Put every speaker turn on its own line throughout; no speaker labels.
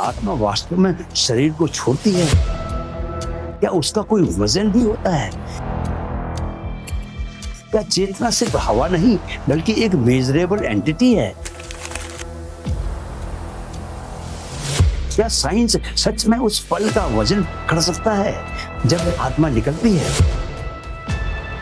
आत्मा वास्तव में शरीर को छोड़ती है? क्या उसका कोई वजन भी होता है? क्या चेतना सिर्फ हवा नहीं बल्कि एक मेजरेबल एंटिटी है? क्या साइंस सच में उस पल का वजन कर सकता है जब आत्मा निकलती है?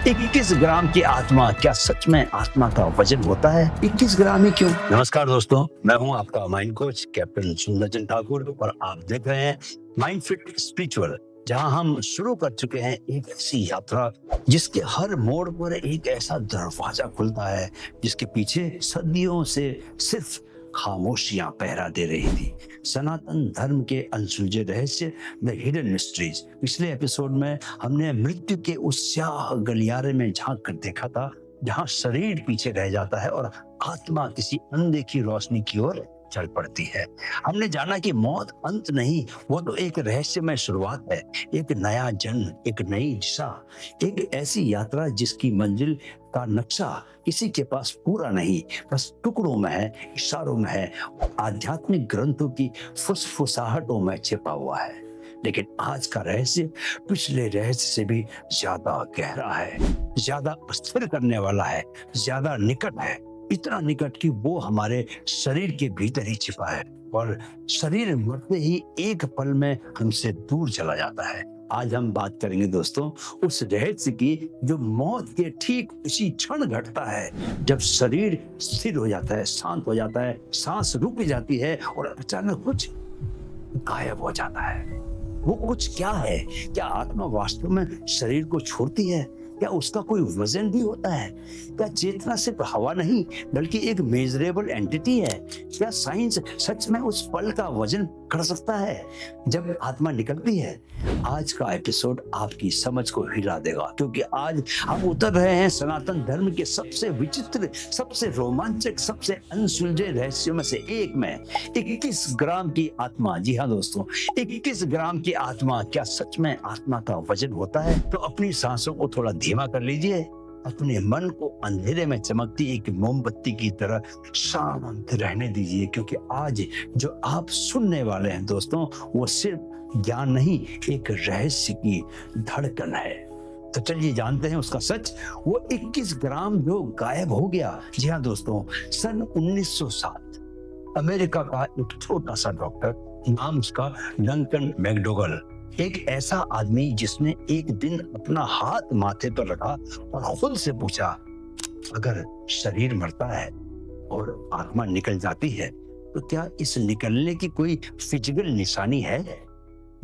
21 ग्राम की आत्मा, क्या सच में आत्मा का वजन होता है? 21 ग्राम ही क्यों? नमस्कार दोस्तों, मैं हूं आपका माइंड कोच कैप्टन सुंदरजन ठाकुर और आप देख रहे हैं माइंड फिट स्पिरिचुअल, जहां हम शुरू कर चुके हैं एक ऐसी यात्रा जिसके हर मोड़ पर एक ऐसा दरवाजा खुलता है जिसके पीछे सदियों से सिर्फ खामोशियां पहरा दे रही थी। सनातन धर्म के अनसुलझे रहस्य, द हिडन मिस्ट्रीज। पिछले एपिसोड में हमने मृत्यु के उस स्याह गलियारे में झांक कर देखा था जहां शरीर पीछे रह जाता है और आत्मा किसी अनदेखी रोशनी की ओर चल पड़ती है। हमने जाना कि मौत अंत नहीं, वो तो एक रहस्यमय शुरुआत है, एक नया जन्म, एक नई दिशा, एक ऐसी यात्रा जिसकी मंजिल का नक्शा किसी के पास पूरा नहीं, बस टुकड़ों में है, इशारों में है, आध्यात्मिक ग्रंथों की फुसफुसाहटों में छिपा हुआ है। लेकिन आज का रहस्य पिछले रहस्य से भी ज्यादा गहरा है, ज्यादा अस्थिर करने वाला है, ज्यादा निकट है। इतना निकट कि वो हमारे शरीर के भीतर ही छिपा है और शरीर मरते ही एक पल में हमसे दूर चला जाता है। आज हम बात करेंगे दोस्तों उस रहस्य की जो मौत के ठीक उसी क्षण घटता है जब शरीर स्थिर हो जाता है, शांत हो जाता है, सांस रुक जाती है और अचानक कुछ गायब हो जाता है। वो कुछ क्या है? क्या आत्मा वास्तव में शरीर को छोड़ती है? क्या उसका कोई वजन भी होता है? क्या चेतना सिर्फ हवा नहीं बल्कि एक मेजरेबल एंटिटी है? क्या साइंस सच में उस पल का वजन कर सकता है जब आत्मा निकलती है? आज का एपिसोड आपकी समझ को हिला देगा, क्योंकि आज हम उतर रहे हैं सनातन धर्म के सबसे विचित्र, सबसे रोमांचक, सबसे अनसुलझे रहस्यों में से एक में 21 ग्राम की आत्मा। जी हाँ दोस्तों, 21 ग्राम की आत्मा, क्या सच में आत्मा का वजन होता है? तो अपनी सांसों को थोड़ा धीमा कर लीजिए, अपने मन को अंधेरे में चमकती एक मोमबत्ती की तरह शांत रहने दीजिए, क्योंकि आज जो आप सुनने वाले हैं दोस्तों वो सिर्फ ज्ञान नहीं, एक रहस्य की धड़कन है। तो चलिए जानते हैं उसका सच। वो 21 ग्राम जो गायब हो गया। जी हाँ दोस्तों, सन 1907 अमेरिका का एक छोटा सा डॉक्टर, नाम उसका डंकन मैकडोगल, एक ऐसा आदमी जिसने एक दिन अपना हाथ माथे पर रखा और खुद से पूछा, अगर शरीर मरता है और आत्मा निकल जाती है तो क्या इस निकलने की कोई फिजिकल निशानी है?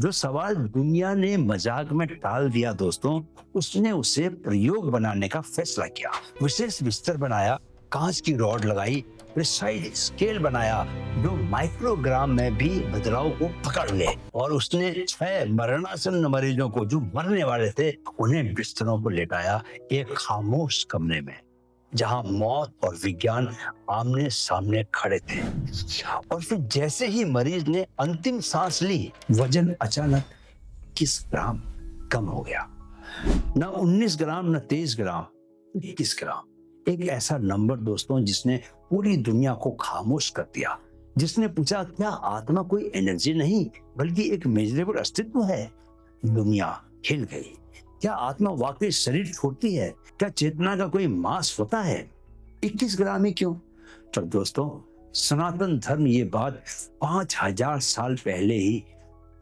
जो सवाल दुनिया ने मजाक में टाल दिया दोस्तों, उसने उसे प्रयोग बनाने का फैसला किया। विशेष बिस्तर बनाया, कांच की रॉड लगाई, प्रिसाइज स्केल बनाया जो माइक्रोग्राम में भी बदलाव को पकड़ ले, और उसने 6 मरणासन्न मरीजों को जो मरने वाले थे उन्हें बिस्तरों पर लेटाया एक खामोश कमरे में जहां मौत और विज्ञान आमने सामने खड़े थे। और फिर जैसे ही मरीज ने अंतिम सांस ली, वजन अचानक 21 ग्राम कम हो गया। न 19 ग्राम, न 23 ग्राम, 21 ग्राम। एक ऐसा नंबर दोस्तों जिसने पूरी दुनिया को खामोश कर दिया, जिसने पूछा, क्या आत्मा कोई एनर्जी नहीं बल्कि एक मेजरेबल अस्तित्व है? दुनिया हिल गई। क्या आत्मा वाकई शरीर छोड़ती है? क्या चेतना का कोई मास होता है? 21 ग्राम ही क्यों? तो दोस्तों, सनातन धर्म ये बात 5000 साल पहले ही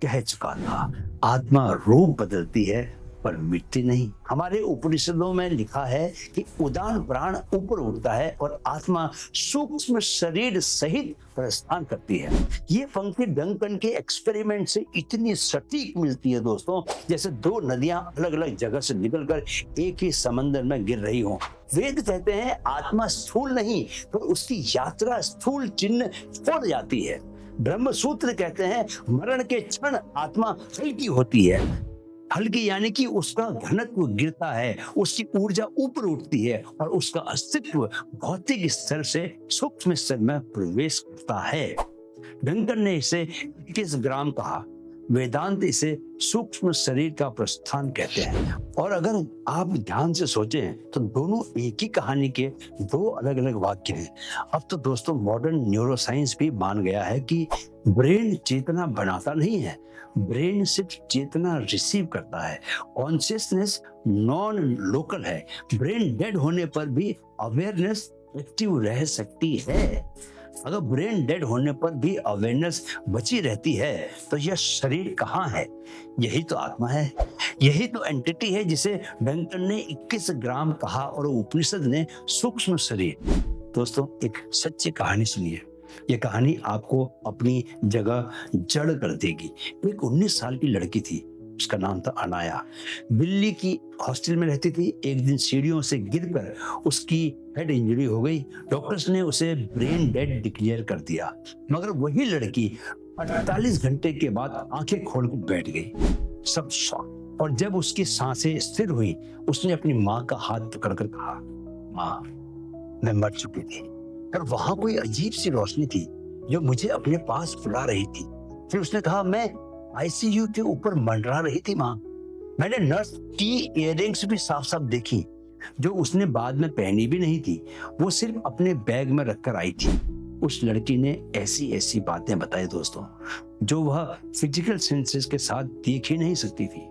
कह चुका था। आत्मा रूप बदलती है पर मिटती नहीं। हमारे उपनिषदों में लिखा है कि उदान प्राण ऊपर उड़ता है और आत्मा सूक्ष्म शरीर सहित प्रस्थान करती है। ये पंक्ति डंकन के एक्सपेरिमेंट से इतनी सटीक मिलती है दोस्तों, जैसे 2 नदियां अलग अलग जगह से निकलकर एक ही समंदर में गिर रही हों। वेद कहते हैं आत्मा स्थूल नहीं, तो उसकी यात्रा स्थूल चिन्ह छोड़ जाती है। ब्रह्म सूत्र कहते हैं मरण के क्षण आत्मा हल्की होती है। हल्की यानी कि उसका घनत्व गिरता है, उसकी ऊर्जा ऊपर उठती है और उसका अस्तित्व भौतिक स्तर से सूक्ष्म स्तर में प्रवेश करता है। डंकन ने इसे 21 ग्राम कहा। वेदांत इसे सूक्ष्म शरीर का प्रस्थान कहते हैं। और अगर आप ध्यान से सोचें तो दोनों एक ही कहानी के दो अलग अलग वाक्य हैं। अब तो दोस्तों मॉडर्न न्यूरोसाइंस भी मान गया है कि ब्रेन चेतना बनाता नहीं है, ब्रेन सिर्फ चेतना रिसीव करता है। कॉन्शियसनेस नॉन लोकल है। ब्रेन डेड होने पर भी अवेयरनेस एक्टिव रह सकती है। अगर ब्रेन डेड होने पर भी अवेयरनेस बची रहती है तो यह शरीर कहाँ है? यही तो आत्मा है, यही तो एंटिटी है जिसे डंकन ने 21 ग्राम कहा और उपनिषद ने सूक्ष्म शरीर। दोस्तों एक सच्ची कहानी सुनिए, यह कहानी आपको अपनी जगह जड़ कर देगी। एक 19 साल की लड़की थी, उसका नाम था अनाया। दिल्ली की हॉस्टल में रहती थी। एक दिन सीढ़ियों से गिरकर उसकी हेड इंजरी हो गई। डॉक्टर्स ने उसे ब्रेन डेड डिक्लेयर कर दिया। मगर वही लड़की 48 घंटे के बाद आंखें खोलकर बैठ गई। सब शॉक। और जब उसकी सांसें स्थिर हुई, उसने अपनी माँ का हाथ पकड़कर कहा, माँ मैं मर चुकी थी। पर वहां कोई अजीब सी रोशनी थी जो मुझे अपने पास बुला रही थी। फिर उसने कहा, मैं आईसीयू के ऊपर मंडरा रही थी माँ। मैंने नर्स की इयररिंग्स भी साफ साफ देखी जो उसने बाद में पहनी भी नहीं थी, वो सिर्फ अपने बैग में रखकर आई थी। उस लड़की ने ऐसी ऐसी बातें बताई दोस्तों जो वह फिजिकल सेंसेस के साथ देख ही नहीं सकती थी।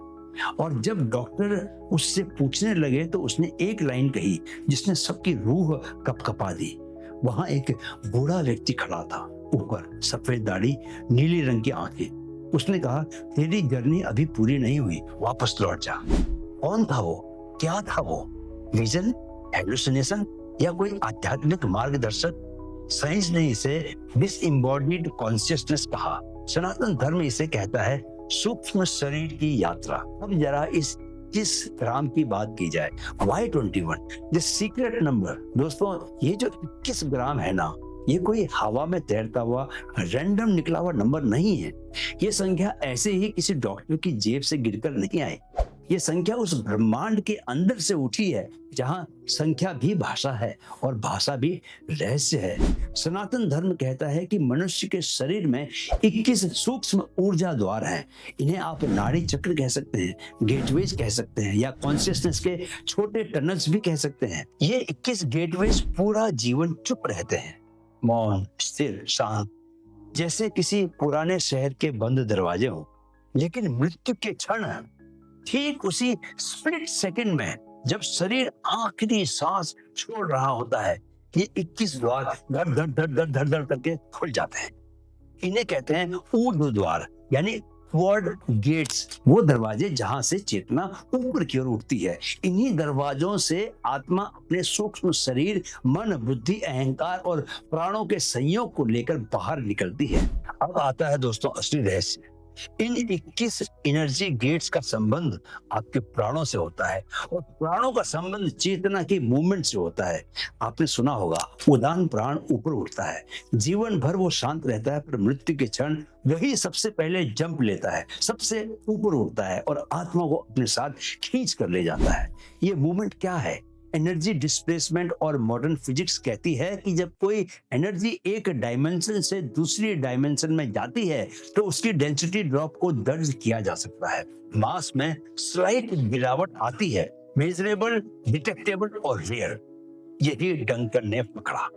और जब डॉक्टर उससे पूछने लगे तो उसने एक लाइन कही जिसने सबकी रूह कपकपा दी। वहां एक बूढ़ा व्यक्ति खड़ा था, ऊपर सफेद दाढ़ी, नीली रंग की आंखें। उसने कहा, तेरी जर्नी अभी पूरी नहीं हुई, वापस लौट जा। कौन था वो? क्या था वो? विजन, हेलुसिनेशन या कोई आध्यात्मिक मार्गदर्शक? साइंस ने इसे डिसएम्बॉडीड कॉन्शियसनेस कहा। सनातन धर्म इसे कहता है सूक्ष्म शरीर की यात्रा। अब जरा इस ग्राम की बात की जाए। Y21 the secret number. दोस्तों ये जो 21 ग्राम है ना, ये कोई हवा में तैरता हुआ रैंडम निकला हुआ नंबर नहीं है। ये संख्या ऐसे ही किसी डॉक्टर की जेब से गिरकर नहीं आई। ये संख्या उस ब्रह्मांड के अंदर से उठी है जहां संख्या भी भाषा है और भाषा भी रहस्य है। सनातन धर्म कहता है कि मनुष्य के शरीर में 21 सूक्ष्म ऊर्जा द्वार हैं। इन्हें आप नाड़ी चक्र कह सकते हैं, गेटवेज कह सकते हैं या कॉन्शियसनेस के छोटे टनल्स भी कह सकते हैं। ये 21 गेटवेज पूरा जीवन चुप रहते हैं, मौन, स्थिर, शांत, जैसे किसी पुराने शहर के बंद दरवाजे हो। लेकिन मृत्यु के क्षण, ठीक उसी स्प्लिट सेकंड में जब शरीर आखिरी सांस छोड़ रहा होता है, ये 21 द्वार धड़ धड़ धड़ धड़ धड़ धड़ करके खुल जाते हैं। इन्हें कहते हैं ऊर्ध्व द्वार यानी वर्ड गेट्स, वो दरवाजे जहां से चेतना ऊपर की ओर उठती है। इन्हीं दरवाजों से आत्मा अपने सूक्ष्म शरीर, मन, बुद्धि, अहंकार और प्राणों के संयोग को लेकर बाहर निकलती है। अब आता है दोस्तों असली रहस्य। इन 21 एनर्जी गेट्स का संबंध आपके प्राणों से होता है और प्राणों का संबंध चेतना की मूवमेंट से होता है। आपने सुना होगा, उड़ान प्राण ऊपर उठता है, जीवन भर वो शांत रहता है, पर मृत्यु के क्षण वही सबसे पहले जंप लेता है, सबसे ऊपर उठता है और आत्मा को अपने साथ खींच कर ले जाता है। ये मूवमेंट क्या है? Energy displacement. और मॉडर्न फिजिक्स कहती है कि जब कोई एनर्जी एक डायमेंशन से दूसरी डायमेंशन में जाती है तो उसकी डेंसिटी ड्रॉप को दर्ज किया जा सकता है। मास में स्लाइट गिरावट आती है, मेजरेबल, डिटेक्टेबल और रेयर। यही डंकन ने पकड़ा।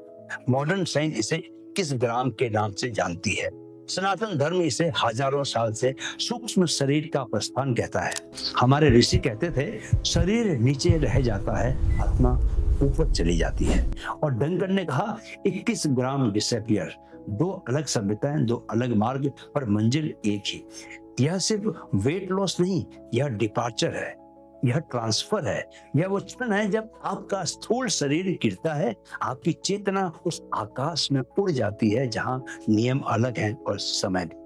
मॉडर्न साइंस इसे 21 ग्राम के नाम से जानती है। सनातन धर्म इसे हजारों साल से सूक्ष्म शरीर का प्रस्थान कहता है। हमारे ऋषि कहते थे, शरीर नीचे रह जाता है, आत्मा ऊपर चली जाती है। और डंकन ने कहा 21 ग्राम डिसअपियर। दो अलग सभ्यताएं, दो अलग मार्ग, पर मंजिल एक ही। यह सिर्फ वेट लॉस नहीं, यह डिपार्चर है, यह ट्रांसफर है। यह वो क्षण है जब आपका स्थूल शरीर गिरता है, आपकी चेतना उस आकाश में उड़ जाती है जहां नियम अलग हैं और समय भी।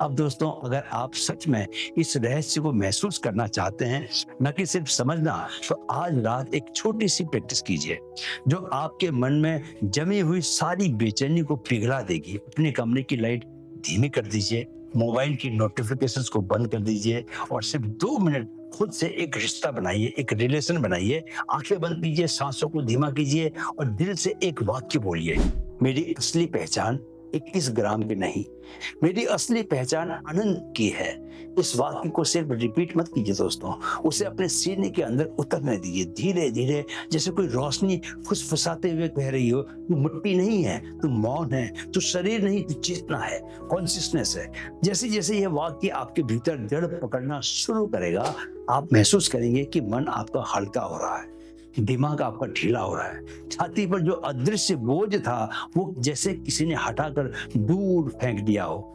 अब दोस्तों, अगर आप सच में इस रहस्य को महसूस करना चाहते हैं, न कि सिर्फ समझना, तो आज रात एक छोटी सी प्रैक्टिस कीजिए जो आपके मन में जमी हुई सारी बेचैनी को पिघला देगी। अपने कमरे की लाइट धीमी कर दीजिए, मोबाइल की नोटिफिकेशंस को बंद कर दीजिए और सिर्फ 2 मिनट खुद से एक रिश्ता बनाइए, एक रिलेशन बनाइए। आंखें बंद कीजिए, सांसों को धीमा कीजिए और दिल से एक वाक्य बोलिए, मेरी असली पहचान 21 ग्राम की नहीं, मेरी असली पहचान आनंद की है। इस वाक्य को सिर्फ रिपीट मत कीजिए दोस्तों, उसे अपने सीने के अंदर उतरने दीजिए धीरे धीरे, जैसे कोई रोशनी फुसफुसाते हुए कह रही हो, तू मिट्टी नहीं है, तू मौन है, तू शरीर नहीं, तू चेतना है, कॉन्शियसनेस है। जैसे जैसे यह वाक्य आपके भीतर जड़ पकड़ना शुरू करेगा, आप महसूस करेंगे कि मन आपका हल्का हो रहा है, दिमाग आपका ढीला हो रहा है, छाती पर जो अदृश्य बोझ था वो जैसे किसी ने हटाकर दूर फेंक दिया हो।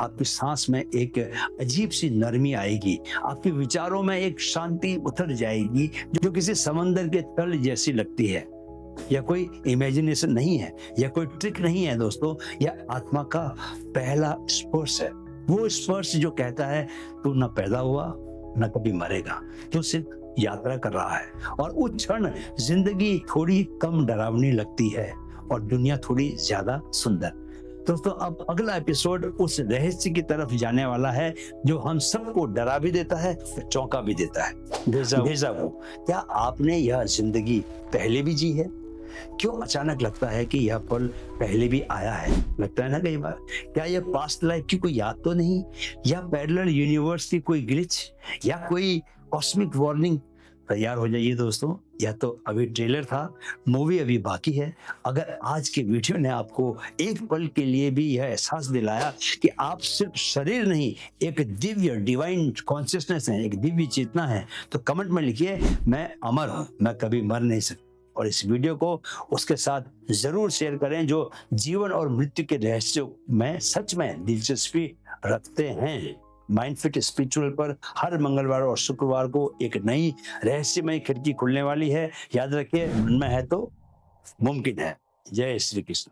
आपकी सांस में एक अजीब सी नरमी आएगी, आपके विचारों में एक शांति उतर जाएगी जो किसी समंदर के तल जैसी लगती है। यह कोई इमेजिनेशन नहीं है, यह कोई ट्रिक नहीं है दोस्तों, यह आत्मा का पहला स्पर्श है। वो स्पर्श जो कहता है तू न पैदा हुआ न कभी मरेगा, तू सिर्फ यात्रा कर रहा है। और उस क्षण जिंदगी थोड़ी कम डरावनी लगती है और दुनिया थोड़ी ज्यादा सुंदर। दोस्तों अब अगला एपिसोड उस रहस्य की तरफ जाने वाला है जो हम सबको डरा भी देता है, चौंका भी देता है। डेजा वू। क्या आपने यह जिंदगी पहले भी जी है? क्यों अचानक लगता है कि यह पल पहले भी आया है? लगता है ना कई बार। क्या यह पास्ट लाइफ की कोई याद तो नहीं, या पैरेलल यूनिवर्स की कोई ग्लिच, या कोई कॉस्मिक वार्निंग? तैयार हो जाइए दोस्तों, यह तो अभी ट्रेलर था, मूवी अभी बाकी है। अगर आज के वीडियो ने आपको एक पल के लिए भी यह एहसास दिलाया कि आप सिर्फ शरीर नहीं, एक दिव्य डिवाइन कॉन्शियसनेस है, एक दिव्य चेतना है, तो कमेंट में लिखिए मैं अमर हूं, मैं कभी मर नहीं सकता। और इस वीडियो को उसके साथ जरूर शेयर करें जो जीवन और मृत्यु के रहस्यों में सच में दिलचस्पी रखते हैं। माइंडफिट स्पिरिचुअल पर हर मंगलवार और शुक्रवार को एक नई रहस्यमय खिड़की खुलने वाली है। याद रखिए, मन में है तो मुमकिन है। जय श्री कृष्ण।